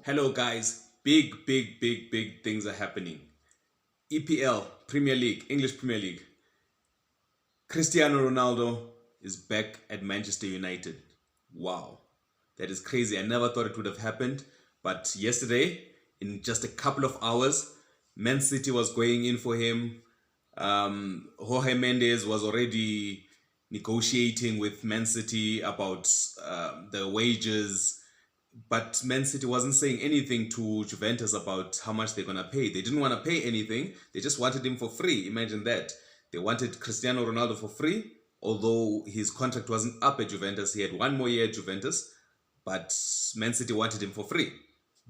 Hello, guys. Big things are happening. EPL, Premier League, English Premier League. Cristiano Ronaldo is back at Manchester United. Wow, that is crazy. I never thought it would have happened. But yesterday, in just a couple of hours, Man City was going in for him. Jorge Mendes was already negotiating with Man City about the wages, but Man City wasn't saying anything to Juventus about how much they're going to pay. They didn't want to pay anything. They just wanted him for free. Imagine that. They wanted Cristiano Ronaldo for free, although his contract wasn't up at Juventus. He had one more year at Juventus, but Man City wanted him for free.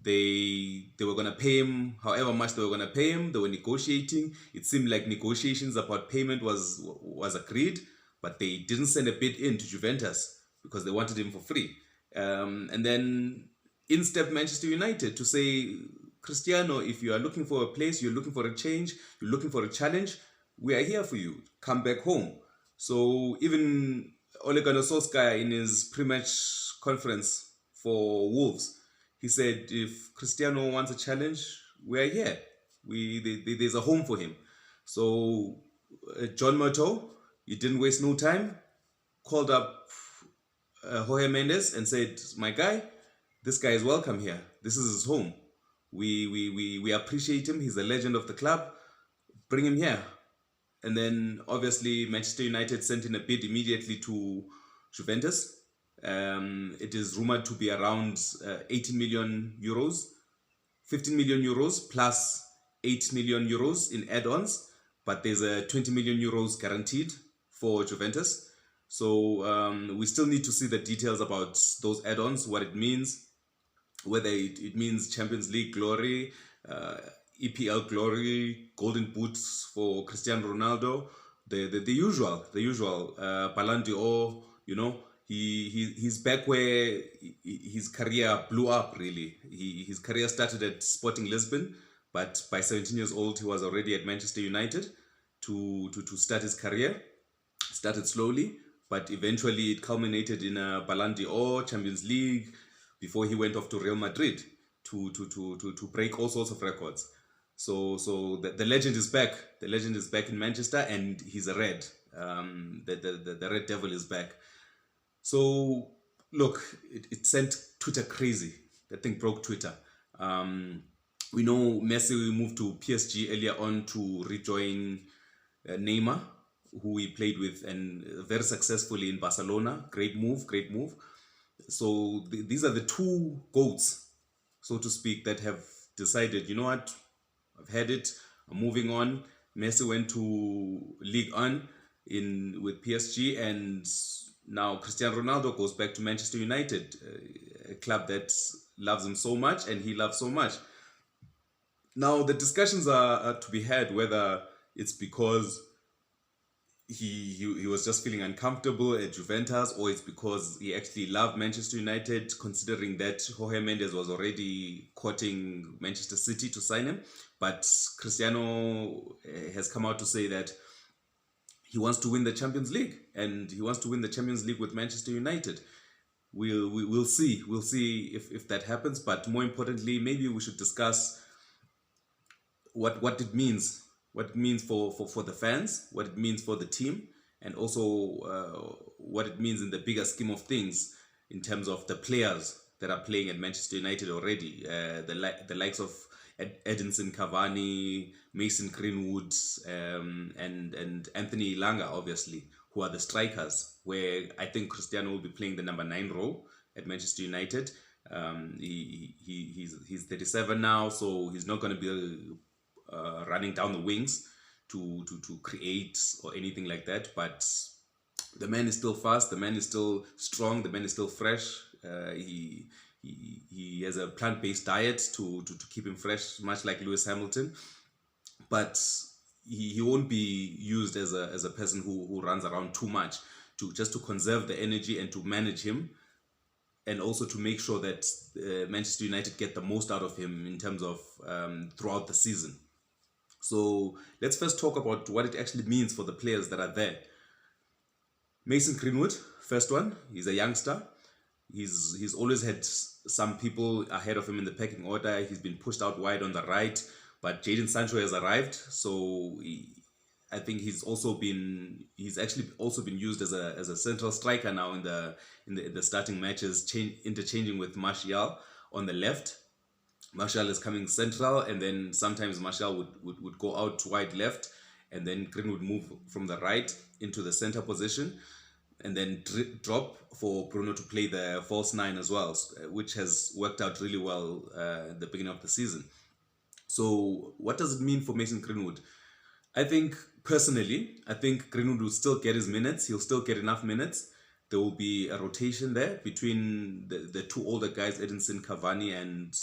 They were going to pay him however much they were going to pay him. They were negotiating. It seemed like negotiations about payment was agreed, but they didn't send a bid in to Juventus because they wanted him for free. And then in stepped Manchester United to say, Cristiano, if you are looking for a place, you're looking for a change, you're looking for a challenge, we are here for you. Come back home. So even Ole Gunnar Solskjaer in his pre-match conference for Wolves, he said, if Cristiano wants a challenge, we are here. There's a home for him. So John Murtough, he didn't waste no time, called up Jorge Mendes and said, my guy, this guy is welcome here. This is his home. We appreciate him. He's a legend of the club. Bring him here. And then obviously Manchester United sent in a bid immediately to Juventus. It is rumored to be around 80 million euros, 15 million euros plus 8 million euros in add-ons, but there's a 20 million euros guaranteed for Juventus. So we still need to see the details about those add-ons, what it means, whether it means Champions League glory, EPL glory, golden boots for Cristiano Ronaldo, the usual Ballon d'Or. You know, he's back where his career blew up. Really, his career started at Sporting Lisbon, but by 17 years old he was already at Manchester United to start his career. Started slowly, but eventually it culminated in a Ballon d'Or, Champions League, before he went off to Real Madrid to break all sorts of records. So the legend is back. The legend is back in Manchester, and he's a Red. The Red Devil is back. So look, it sent Twitter crazy. That thing broke Twitter. We know Messi moved to PSG earlier on to rejoin Neymar, who he played with and very successfully in Barcelona. Great move. So these are the two GOATs, so to speak, that have decided, you know what, I've had it, I'm moving on. Messi went to Ligue 1 with PSG, and now Cristiano Ronaldo goes back to Manchester United, a club that loves him so much and he loves so much. Now the discussions are to be had whether it's because he was just feeling uncomfortable at Juventus, or it's because he actually loved Manchester United, considering that Jorge Mendes was already courting Manchester City to sign him. But Cristiano has come out to say that he wants to win the Champions League, and he wants to win the Champions League with Manchester United. We'll see if that happens. But more importantly, maybe we should discuss what it means. What it means for the fans, what it means for the team, and also what it means in the bigger scheme of things in terms of the players that are playing at Manchester United already. The likes of Edinson Cavani, Mason Greenwood, and Anthony Elanga, obviously, who are the strikers, where I think Cristiano will be playing the number 9 role at Manchester United. He's 37 now, so he's not going to be running down the wings to create or anything like that, but the man is still fast, the man is still strong, the man is still fresh. He has a plant-based diet to keep him fresh, much like Lewis Hamilton, but he won't be used as a person who runs around too much, just to conserve the energy and to manage him, and also to make sure that Manchester United get the most out of him in terms of throughout the season. So let's first talk about what it actually means for the players that are there. Mason Greenwood, first one, he's a youngster. He's always had some people ahead of him in the pecking order. He's been pushed out wide on the right, but Jadon Sancho has arrived, so I think he's actually also been used as a central striker now in the starting matches, interchanging with Martial on the left. Martial is coming central, and then sometimes Martial would go out wide left, and then Green would move from the right into the center position, and then drop for Bruno to play the false nine as well, which has worked out really well at the beginning of the season. So what does it mean for Mason Greenwood? I think personally, I think Greenwood will still get his minutes. He'll still get enough minutes. There will be a rotation there between the two older guys, Edinson Cavani and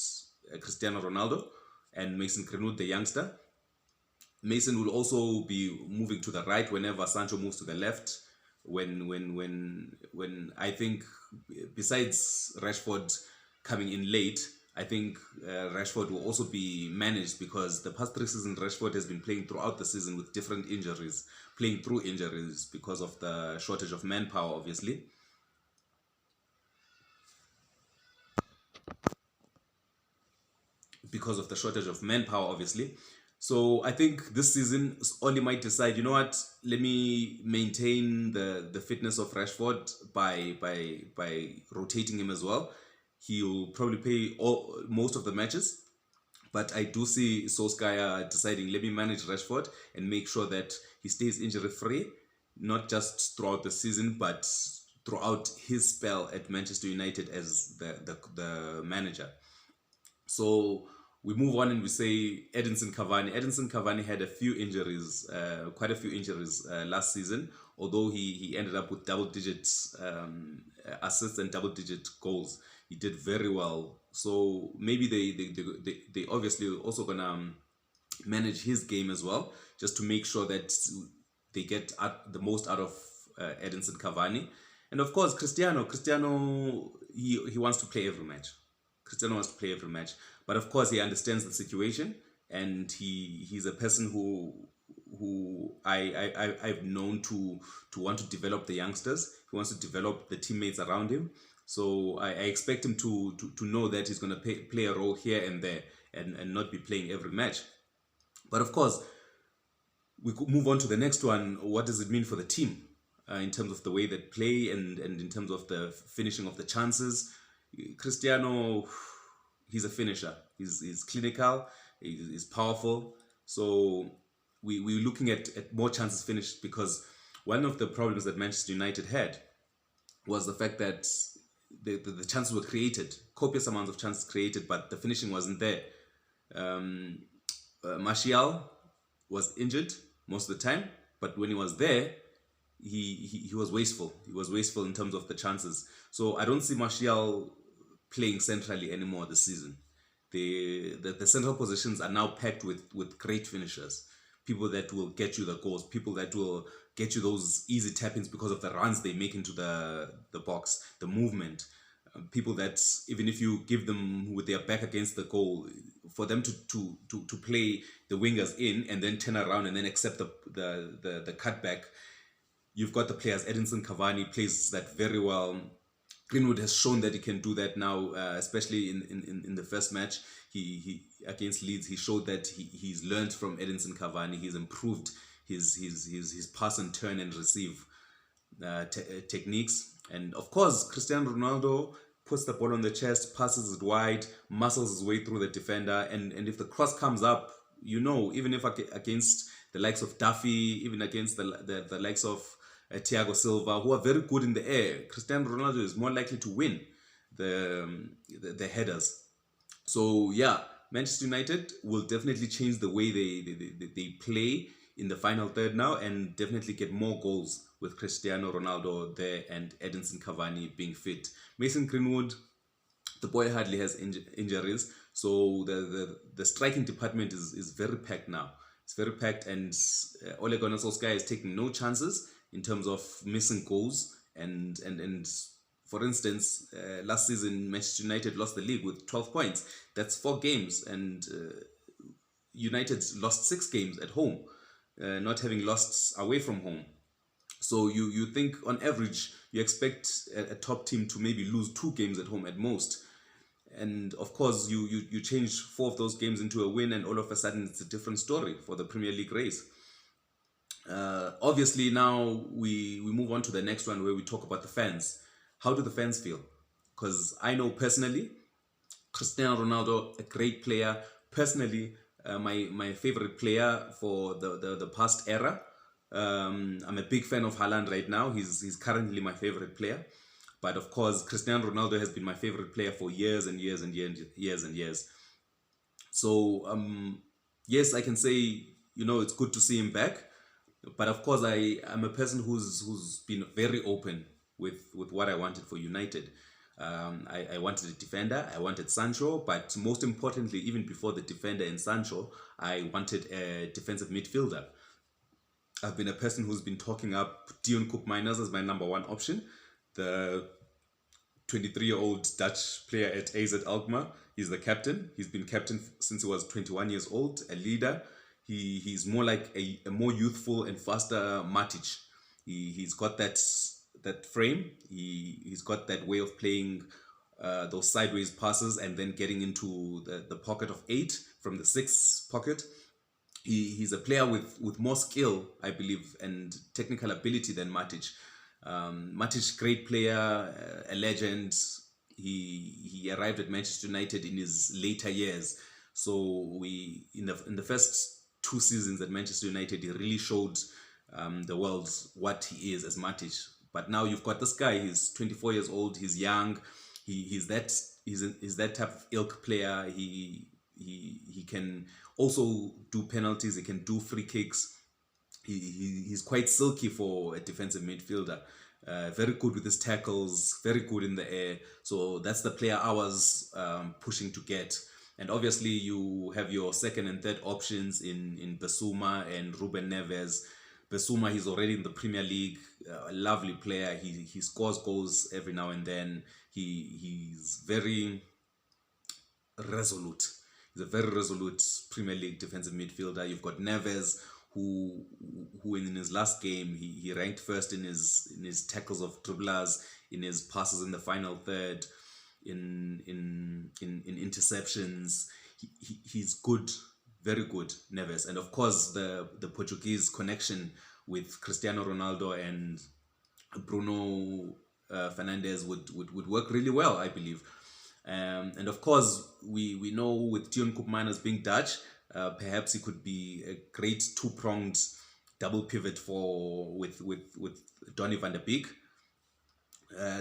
Cristiano Ronaldo, and Mason Greenwood, the youngster. Mason will also be moving to the right whenever Sancho moves to the left. When I think, besides Rashford coming in late, I think Rashford will also be managed, because the past 3 seasons Rashford has been playing throughout the season with different injuries, playing through injuries because of the shortage of manpower, obviously. Because of the shortage of manpower, obviously. So I think this season Oli might decide, you know what, let me maintain the fitness of Rashford by rotating him as well. He'll probably play most of the matches, but I do see Solskjaer deciding, let me manage Rashford and make sure that he stays injury free, not just throughout the season, but throughout his spell at Manchester United as the manager. So we move on and we say Edinson Cavani. Edinson Cavani had a few injuries, quite a few injuries last season, although he ended up with double-digit assists and double-digit goals. He did very well. So maybe they obviously also gonna manage his game as well, just to make sure that they get the most out of Edinson Cavani. And of course, Cristiano, he wants to play every match. Cristiano wants to play every match, but of course he understands the situation, and he's a person who I've known to want to develop the youngsters. He wants to develop the teammates around him. So I expect him to know that he's going to play a role here and there, and not be playing every match. But of course, we could move on to the next one. What does it mean for the team in terms of the way they play, and in terms of the finishing of the chances? Cristiano, he's a finisher. He's clinical. He's powerful. So we're looking at more chances finished, because one of the problems that Manchester United had was the fact that the chances were created, copious amounts of chances created, but the finishing wasn't there. Martial was injured most of the time, but when he was there, he was wasteful. He was wasteful in terms of the chances. So I don't see Martial playing centrally anymore this season. The central positions are now packed with great finishers, people that will get you the goals, people that will get you those easy tap-ins because of the runs they make into the box, the movement. People that, even if you give them with their back against the goal, for them to play the wingers in and then turn around and then accept the cutback, you've got the players. Edinson Cavani plays that very well. Greenwood has shown that he can do that now, especially in the first match. He against Leeds, he showed that he's learned from Edinson Cavani. He's improved his pass and turn and receive techniques. And of course, Cristiano Ronaldo puts the ball on the chest, passes it wide, muscles his way through the defender, and if the cross comes up, even if against the likes of Duffy, even against the likes of Thiago Silva, who are very good in the air, Cristiano Ronaldo is more likely to win the headers. So yeah, Manchester United will definitely change the way they play in the final third now, and definitely get more goals with Cristiano Ronaldo there and Edinson Cavani being fit. Mason Greenwood, the boy hardly has injuries, so the striking department is very packed now. It's very packed, and Ole Gunnar Solskjaer is taking no chances in terms of missing goals. And for instance, last season Manchester United lost the league with 12 points. That's 4 games, and United lost 6 games at home, not having lost away from home. So you think on average you expect a top team to maybe lose 2 games at home at most, and of course you change 4 of those games into a win, and all of a sudden it's a different story for the Premier League race. Obviously, now we move on to the next one where we talk about the fans. How do the fans feel? Because I know personally, Cristiano Ronaldo, a great player. Personally, my favorite player for the past era. I'm a big fan of Haaland right now. He's currently my favorite player. But of course, Cristiano Ronaldo has been my favorite player for years and years and years and years. So yes, I can say, it's good to see him back. But of course, I'm a person who's been very open with what I wanted for United. I wanted a defender, I wanted Sancho, but most importantly, even before the defender and Sancho, I wanted a defensive midfielder. I've been a person who's been talking up Dion Koopmeiners as my number one option. The 23-year-old Dutch player at AZ Alkmaar. He's the captain. He's been captain since he was 21 years old, a leader. He's more like a more youthful and faster Matic. He's got that frame. He's got that way of playing those sideways passes and then getting into the pocket of 8 from the 6 pocket. He's a player with more skill, I believe, and technical ability than Matic. Matic, great player, a legend. He arrived at Manchester United in his later years. So we in the first 2 seasons at Manchester United, he really showed the world what he is as Matic. But now you've got this guy. He's 24 years old. He's young. He's that type of ilk player. He can also do penalties. He can do free kicks. He's quite silky for a defensive midfielder. Very good with his tackles, very good in the air. So that's the player I was pushing to get. And obviously you have your second and third options in Bissouma and Ruben Neves. Bissouma, he's already in the Premier League, a lovely player. He scores goals every now and then. He's very resolute. He's a very resolute Premier League defensive midfielder. You've got Neves, who in his last game he ranked first in his tackles of dribblers, in his passes in the final third, in interceptions. He's good, very good, Neves. And of course the Portuguese connection with Cristiano Ronaldo and Bruno Fernandes would work really well, I believe. And of course we know with Dion Koopmeiners being Dutch, perhaps he could be a great 2-pronged double pivot with Donny van der Beek.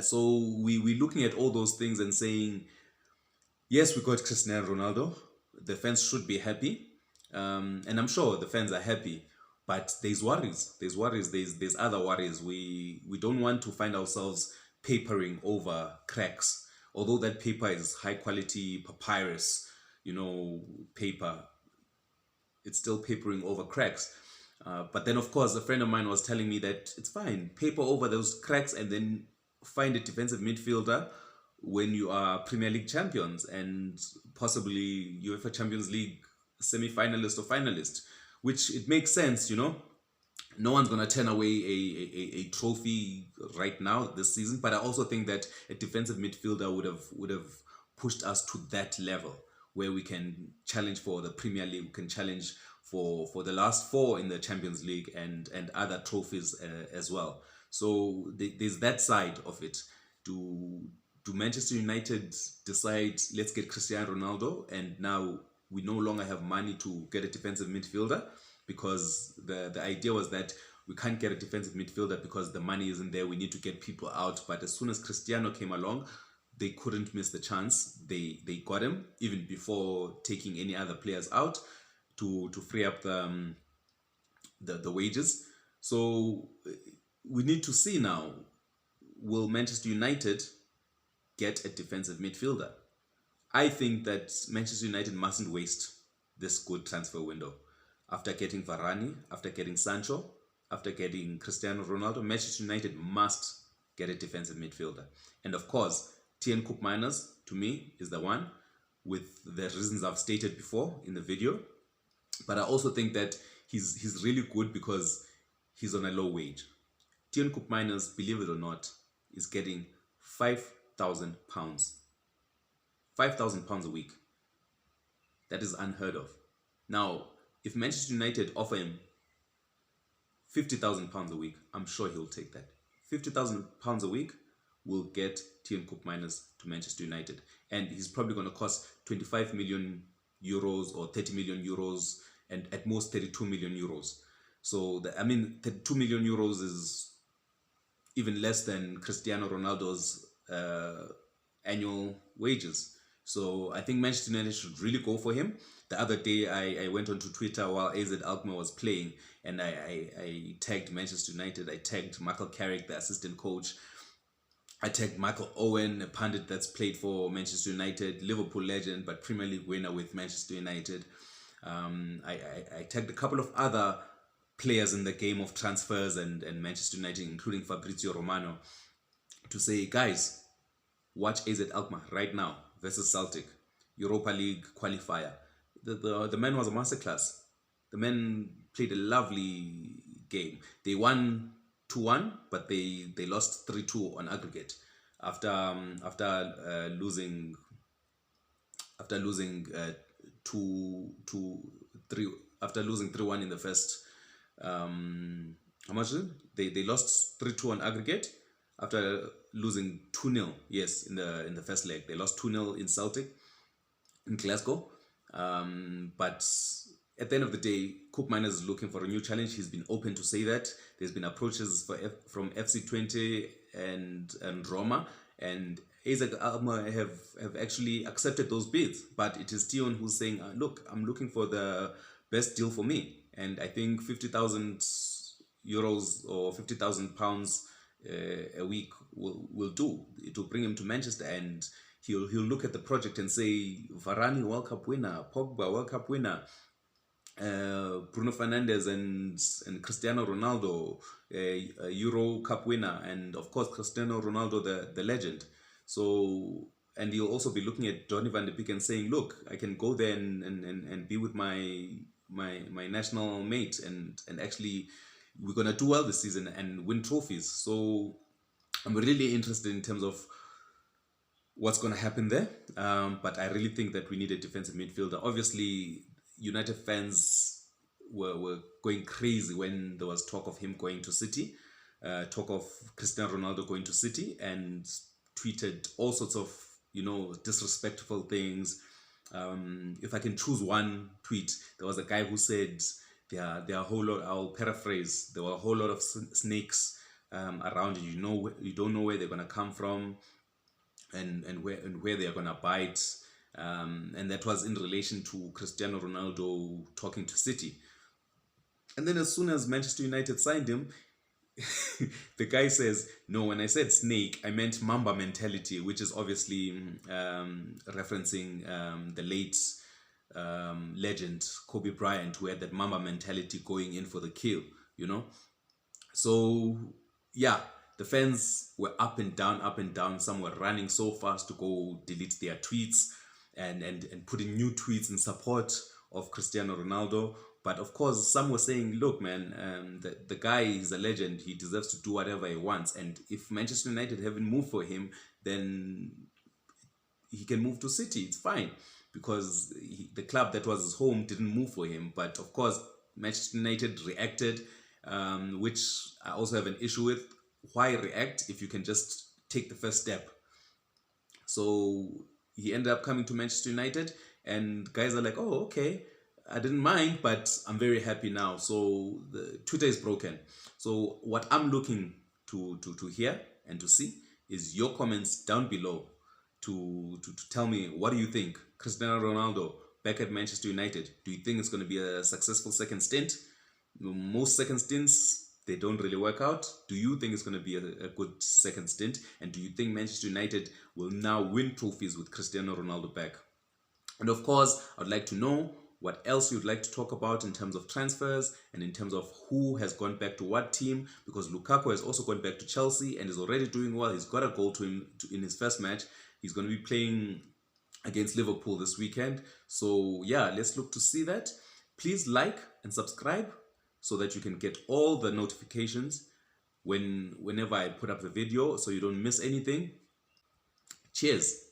So we're looking at all those things and saying, yes, we got Cristiano Ronaldo. The fans should be happy, and I'm sure the fans are happy. But there's worries. There's other worries. We don't want to find ourselves papering over cracks. Although that paper is high quality papyrus, paper, it's still papering over cracks. But then, of course, a friend of mine was telling me that it's fine, paper over those cracks and then find a defensive midfielder when you are Premier League champions and possibly UEFA Champions League semi-finalist or finalist, which it makes sense, No one's going to turn away a trophy right now this season, but I also think that a defensive midfielder would have pushed us to that level where we can challenge for the Premier League, we can challenge for the last 4 in the Champions League and other trophies as well. So there's that side of it. Do Manchester United decide, let's get Cristiano Ronaldo, and now we no longer have money to get a defensive midfielder? Because the idea was that we can't get a defensive midfielder because the money isn't there. We need to get people out. But as soon as Cristiano came along, they couldn't miss the chance. They got him even before taking any other players out to free up the wages. So we need to see now, will Manchester United get a defensive midfielder? I think that Manchester United mustn't waste this good transfer window. After getting Varane, after getting Sancho, after getting Cristiano Ronaldo, Manchester United must get a defensive midfielder. And of course, Dion Koopmeiners, to me, is the one, with the reasons I've stated before in the video. But I also think that he's really good because he's on a low wage. Tian Koopmeiners, believe it or not, is getting £5,000. £5,000 a week. That is unheard of. Now, if Manchester United offer him £50,000 a week, I'm sure he'll take that. £50,000 a week will get Tian Koopmeiners to Manchester United, and he's probably going to cost 25 million euros or 30 million euros, and at most 32 million euros. So, 32 million euros is even less than Cristiano Ronaldo's annual wages. So I think Manchester United should really go for him. The other day, I went onto Twitter while AZ Alkmaar was playing, and I tagged Manchester United. I tagged Michael Carrick, the assistant coach. I tagged Michael Owen, a pundit that's played for Manchester United, Liverpool legend, but Premier League winner with Manchester United. I tagged a couple of other players in the game of transfers and Manchester United, including Fabrizio Romano, to say, guys, watch AZ Alkmaar right now versus Celtic, Europa League qualifier. The man was a masterclass. The man played a lovely game. They won 2-1, but they lost 3-2 on aggregate after losing 3-1 in the first. How much is it? They lost 3-2 on aggregate after losing 2-0. Yes, in the first leg they lost 2-0 in Celtic in Glasgow. But at the end of the day, Koopmeiners is looking for a new challenge. He's been open to say that. There's been approaches from FC20 and Roma, and AZ Alkmaar have actually accepted those bids. But it is Tion who's saying, look, I'm looking for the best deal for me. And I think 50,000 euros or 50,000 pounds a week will do. It will bring him to Manchester, and he'll look at the project and say, Varane World Cup winner, Pogba World Cup winner, Bruno Fernandes and Cristiano Ronaldo, Euro Cup winner, and of course Cristiano Ronaldo, the legend. So, and he'll also be looking at Donny van de Beek and saying, look, I can go there and be with my national mate, and actually we're gonna do well this season and win trophies. So I'm really interested in terms of what's going to happen there. But I really think that we need a defensive midfielder. Obviously, United fans were going crazy when there was talk of him going to City, talk of Cristiano Ronaldo going to City, and tweeted all sorts of, disrespectful things. If I can choose one tweet, there was a guy who said there are a whole lot, I'll paraphrase, there were a whole lot of snakes around you. You don't know where they're going to come from and where they're going to bite. And that was in relation to Cristiano Ronaldo talking to City. And then as soon as Manchester United signed him, the guy says, no, when I said snake, I meant Mamba mentality, which is obviously referencing the late legend Kobe Bryant, who had that Mamba mentality going in for the kill, So, yeah, the fans were up and down. Some were running so fast to go delete their tweets and putting new tweets in support of Cristiano Ronaldo. But of course, some were saying, look, man, the guy is a legend. He deserves to do whatever he wants. And if Manchester United haven't moved for him, then he can move to City. It's fine, because the club that was his home didn't move for him. But of course, Manchester United reacted, which I also have an issue with. Why react if you can just take the first step? So he ended up coming to Manchester United, and guys are like, oh, okay, I didn't mind, but I'm very happy now. So the Twitter is broken. So what I'm looking to hear and to see is your comments down below to tell me, what do you think? Cristiano Ronaldo back at Manchester United, do you think it's going to be a successful second stint? Most second stints, they don't really work out. Do you think it's going to be a good second stint? And do you think Manchester United will now win trophies with Cristiano Ronaldo back? And of course, I'd like to know what else you'd like to talk about in terms of transfers and in terms of who has gone back to what team, because Lukaku has also gone back to Chelsea and is already doing well. He's got a goal in his first match. He's going to be playing against Liverpool this weekend. So yeah, let's look to see that. Please like and subscribe so that you can get all the notifications whenever I put up the video so you don't miss anything. Cheers.